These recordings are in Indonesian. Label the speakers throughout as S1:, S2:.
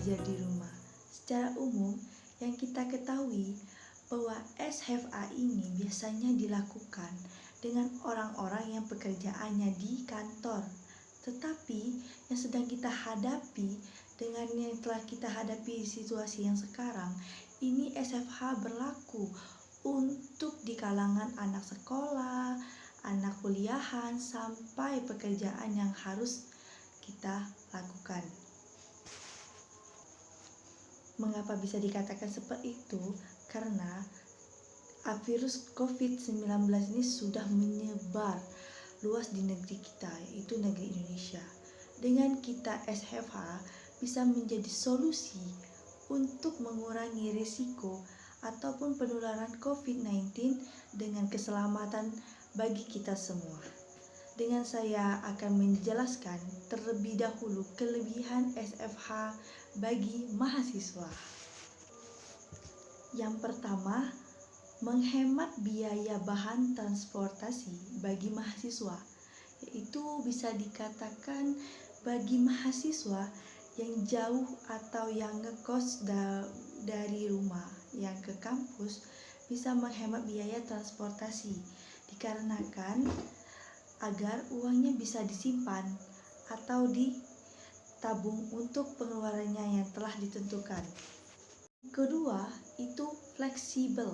S1: belajar di rumah. Secara umum, yang kita ketahui bahwa SFA ini biasanya dilakukan dengan orang-orang yang pekerjaannya di kantor. Tetapi yang sedang kita hadapi dengan yang telah kita hadapi situasi yang sekarang, ini SFH berlaku untuk di kalangan anak sekolah, anak kuliahan, sampai pekerjaan yang harus kita lakukan. Mengapa bisa dikatakan seperti itu? Karena virus COVID-19 ini sudah menyebar luas di negeri kita, yaitu negeri Indonesia. Dengan kita SFH bisa menjadi solusi untuk mengurangi risiko ataupun penularan COVID-19 dengan keselamatan bagi kita semua. Dengan saya akan menjelaskan terlebih dahulu kelebihan SFH bagi mahasiswa. Yang pertama, menghemat biaya bahan transportasi bagi mahasiswa, yaitu bisa dikatakan bagi mahasiswa yang jauh atau yang ngekos dari rumah yang ke kampus bisa menghemat biaya transportasi, dikarenakan agar uangnya bisa disimpan atau ditabung untuk pengeluarannya yang telah ditentukan. Kedua, itu fleksibel.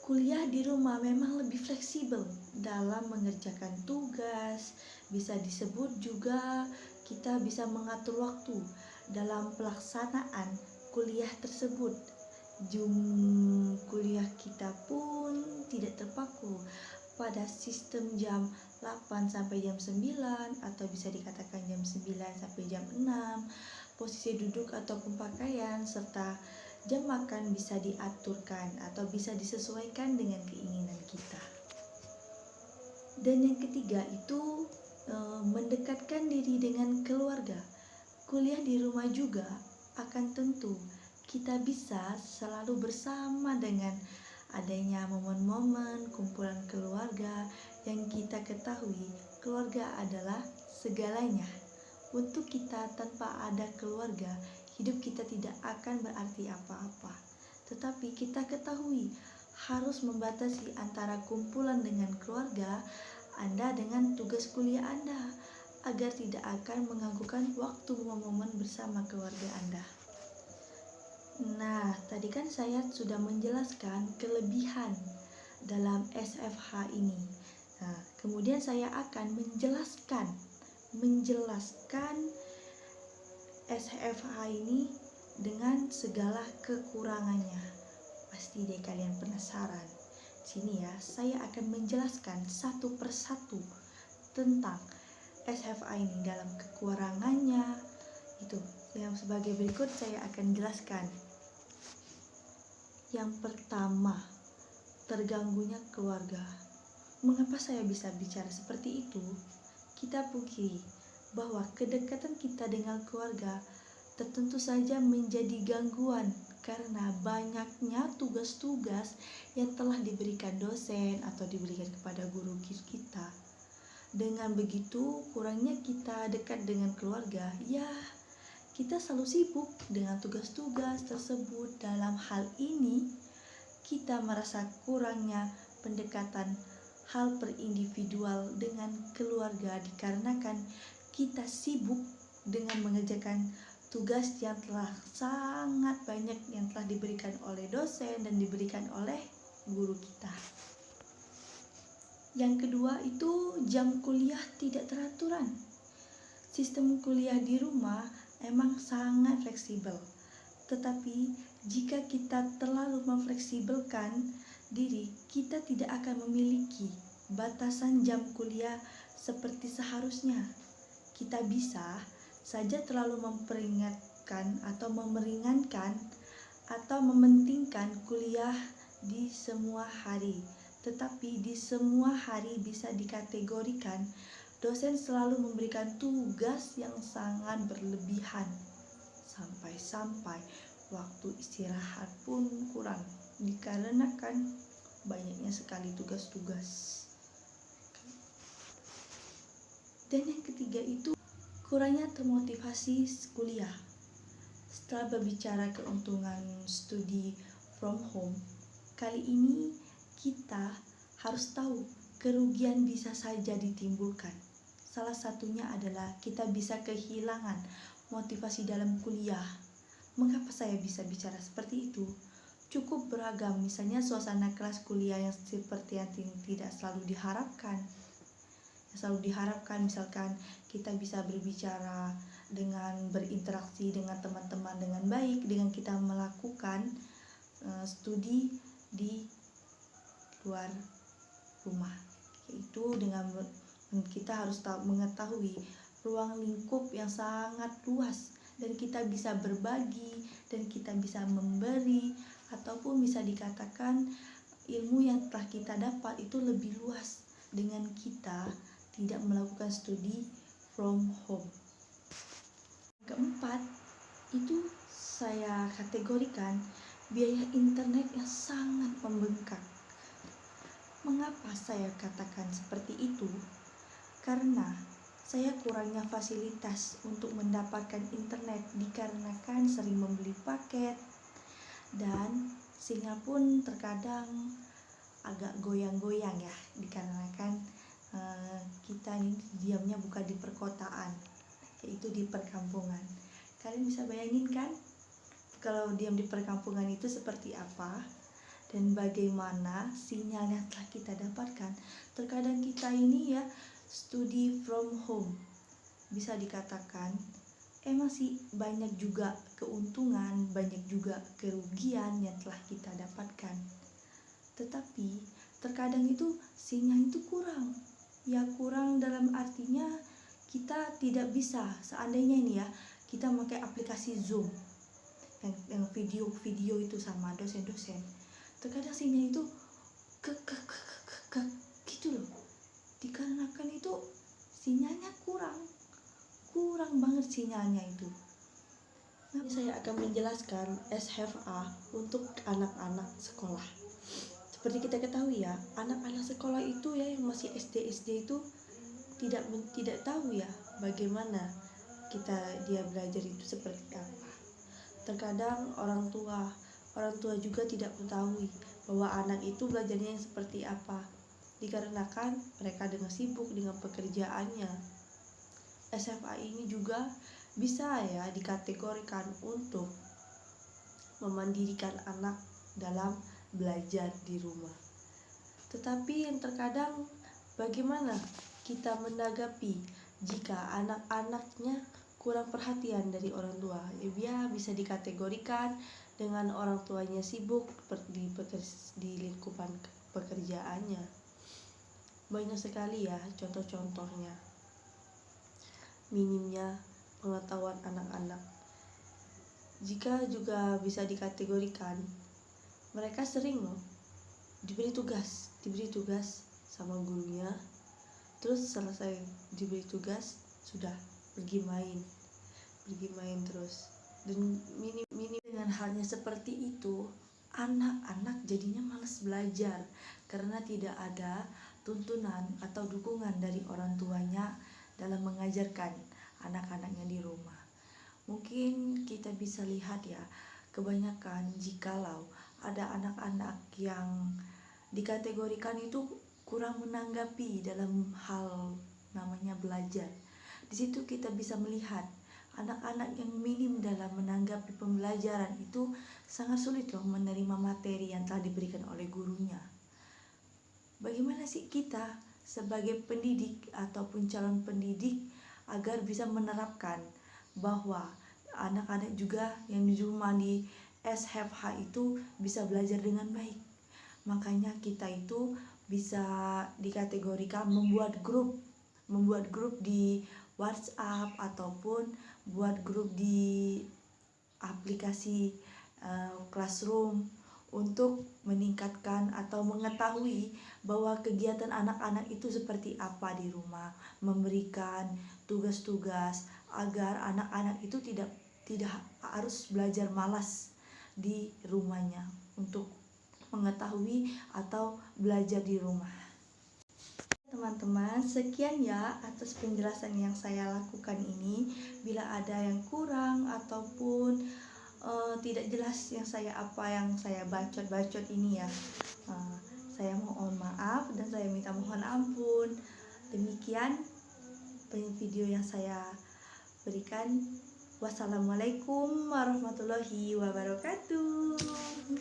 S1: Kuliah di rumah memang lebih fleksibel dalam mengerjakan tugas, bisa disebut juga kita bisa mengatur waktu dalam pelaksanaan kuliah tersebut. Jam kuliah kita pun tidak terpaku pada sistem jam 8 sampai jam 9 atau bisa dikatakan jam 9 sampai jam 6. Posisi duduk ataupun pakaian serta jam makan bisa diaturkan atau bisa disesuaikan dengan keinginan kita. Dan yang ketiga itu mendekatkan diri dengan keluarga. Kuliah di rumah juga akan tentu kita bisa selalu bersama dengan adanya momen-momen kumpulan keluarga yang kita ketahui keluarga adalah segalanya. Untuk kita tanpa ada keluarga, hidup kita tidak akan berarti apa-apa. Tetapi kita ketahui harus membatasi antara kumpulan dengan keluarga Anda dengan tugas kuliah Anda agar tidak akan mengganggukan waktu momen bersama keluarga Anda. Nah, tadi kan saya sudah menjelaskan kelebihan dalam SFH ini. Nah, kemudian saya akan menjelaskan SFH ini dengan segala kekurangannya. Pasti deh kalian penasaran. Sini ya, saya akan menjelaskan satu persatu tentang SFH ini dalam kekurangannya. Itu yang sebagai berikut saya akan jelaskan. Yang pertama, terganggunya keluarga. Mengapa saya bisa bicara seperti itu? Kita pungkiri bahwa kedekatan kita dengan keluarga tentu saja menjadi gangguan karena banyaknya tugas-tugas yang telah diberikan dosen atau diberikan kepada guru kita. Dengan begitu, kurangnya kita dekat dengan keluarga, ya kita selalu sibuk dengan tugas-tugas tersebut. Dalam hal ini, kita merasa kurangnya pendekatan hal perindividual dengan keluarga dikarenakan kita sibuk dengan mengerjakan tugas yang telah sangat banyak yang telah diberikan oleh dosen dan diberikan oleh guru kita. Yang kedua itu jam kuliah tidak teraturan. Sistem kuliah di rumah emang sangat fleksibel, tetapi jika kita terlalu memfleksibelkan diri, kita tidak akan memiliki batasan jam kuliah seperti seharusnya. Kita bisa saja terlalu memperingatkan atau memeringankan atau mementingkan kuliah di semua hari, tetapi di semua hari bisa dikategorikan dosen selalu memberikan tugas yang sangat berlebihan, sampai-sampai waktu istirahat pun kurang dikarenakan banyaknya sekali tugas-tugas. Dan yang ketiga itu kurangnya termotivasi kuliah. Setelah berbicara keuntungan studi from home, kali ini kita harus tahu kerugian bisa saja ditimbulkan. Salah satunya adalah kita bisa kehilangan motivasi dalam kuliah. Mengapa saya bisa bicara seperti itu? Cukup beragam, misalnya suasana kelas kuliah yang seperti yang tidak selalu diharapkan. Yang selalu diharapkan misalkan kita bisa berbicara dengan berinteraksi dengan teman-teman dengan baik, dengan kita melakukan studi di luar rumah, yaitu dengan kita harus mengetahui ruang lingkup yang sangat luas, dan kita bisa berbagi dan kita bisa memberi, ataupun bisa dikatakan ilmu yang telah kita dapat itu lebih luas dengan kita tidak melakukan studi from home. Keempat, itu saya kategorikan biaya internet yang sangat membengkak. Mengapa saya katakan seperti itu? Karena saya kurangnya fasilitas untuk mendapatkan internet dikarenakan sering membeli paket, dan sinyal pun terkadang agak goyang-goyang ya, dikarenakan kita ini diamnya bukan di perkotaan, yaitu di perkampungan. Kalian bisa bayangin kan kalau diam di perkampungan itu seperti apa dan bagaimana sinyal yang telah kita dapatkan. Terkadang kita ini ya studi from home, bisa dikatakan emang sih banyak juga keuntungan, banyak juga kerugian yang telah kita dapatkan. Tetapi terkadang itu sinyal itu kurang. Ya kurang dalam artinya kita tidak bisa, seandainya ini ya kita memakai aplikasi Zoom yang video itu sama dosen-dosen, terkadang sinyal itu ke gitu loh, dikarenakan itu sinyalnya kurang banget sinyalnya itu. Nah, saya akan menjelaskan SHFA untuk anak-anak sekolah. Seperti kita ketahui ya, anak-anak sekolah itu ya yang masih SD itu tidak tahu ya bagaimana dia belajar itu seperti apa. Terkadang orang tua juga tidak mengetahui bahwa anak itu belajarnya yang seperti apa, dikarenakan mereka dengan sibuk dengan pekerjaannya. SFA ini juga bisa ya dikategorikan untuk memandirikan anak dalam belajar di rumah. Tetapi yang terkadang bagaimana kita menanggapi jika anak-anaknya kurang perhatian dari orang tua? Ya bisa dikategorikan dengan orang tuanya sibuk di lingkupan pekerjaannya. Banyak sekali ya contoh-contohnya. Minimnya pengetahuan anak-anak. Jika juga bisa dikategorikan, mereka sering loh diberi tugas sama gurunya, terus selesai diberi tugas sudah pergi main terus. Dan minim dengan halnya seperti itu, anak-anak jadinya malas belajar karena tidak ada tuntunan atau dukungan dari orang tuanya dalam mengajarkan anak-anaknya di rumah. Mungkin kita bisa lihat ya, kebanyakan jikalau ada anak-anak yang dikategorikan itu kurang menanggapi dalam hal namanya belajar. Di situ kita bisa melihat anak-anak yang minim dalam menanggapi pembelajaran itu sangat sulit loh menerima materi yang telah diberikan oleh gurunya. Bagaimana sih kita sebagai pendidik ataupun calon pendidik agar bisa menerapkan bahwa anak-anak juga yang di rumah di SHFH itu bisa belajar dengan baik? Makanya kita itu bisa dikategorikan membuat grup di WhatsApp ataupun buat grup di aplikasi Classroom untuk meningkatkan atau mengetahui bahwa kegiatan anak-anak itu seperti apa di rumah, memberikan tugas-tugas agar anak-anak itu tidak harus belajar malas di rumahnya untuk mengetahui atau belajar di rumah. Teman-teman, sekian ya atas penjelasan yang saya lakukan ini. Bila ada yang kurang ataupun tidak jelas yang saya bacot-bacot ini ya. Saya mohon maaf dan saya minta mohon ampun. Demikian video yang saya berikan. Wassalamualaikum warahmatullahi wabarakatuh.